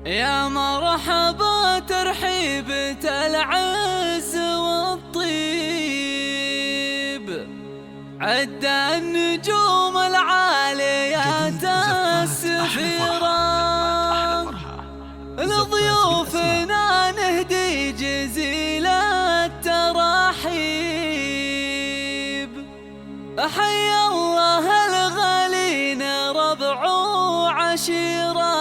يا مرحبا ترحيبة العز والطيب، عد النجوم العاليات السفيرة، لضيوفنا نهدي جزيل الترحيب. حيا الله الغالين ربع وعشيرة،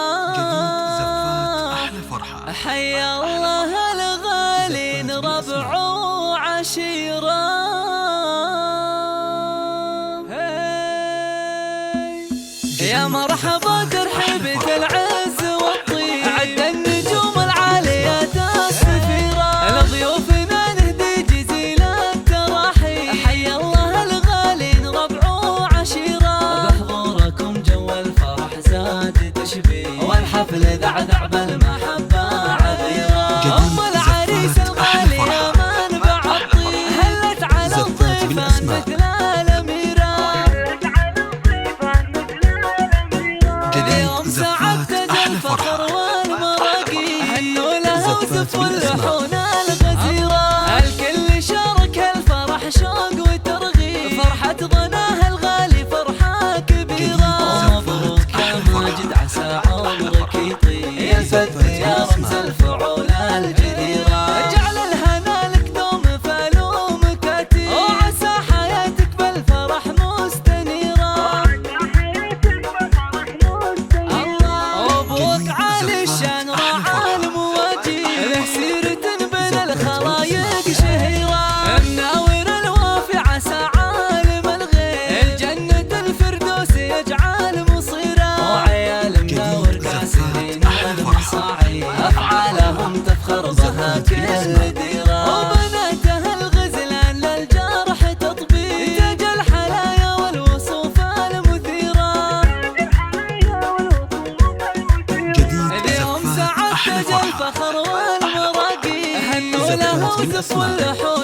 حيا الله الغالين ربع وعشيرة. يا مرحبا ترحيبة العز والطيب، عد النجوم العاليات السفيرة، لضيوفنا نهدي جزيل الترحيب. حيا الله الغالين ربع وعشيرة، بحضوركم جو الفرح زاد تشبيه، والحفل ذعذع بالمحبة عبيرة. أم العريس الغالي منبع الطيب، هلت على الضيفان مثل الأميرة. اليوم سعد تاج الفخر والمراقي، هنوا لها وزفوا اللحون الغزيرة. الكل شارك الفرح شوق وترغيب، فرحة ظناها الغالي فرحة كبيرة. مبروك يا ماجد عسى عمرك يطيب، يا الفتى يا رمز الفعول الجديرة. جعل الهنا لك دوم فالوم كتير، وعسى حياتك بالفرح مستنيرة. أبوك عالي الشان راعى المواجير، له سيرة بين الخلايق شهيرة. مناور الوافي عسى عالم الغير، الجنة الفردوس يجعل مصيره. وعيال مناور كاسرين المصاعي، أفعالهم تفخر بها كل ديرة. وبناته الغزلان للجرح تطبيق، تاج الحلايا والوصوف المثيرة. اليوم سعد تاج الفخر والمراقي، هنوا له وزفوا اللحون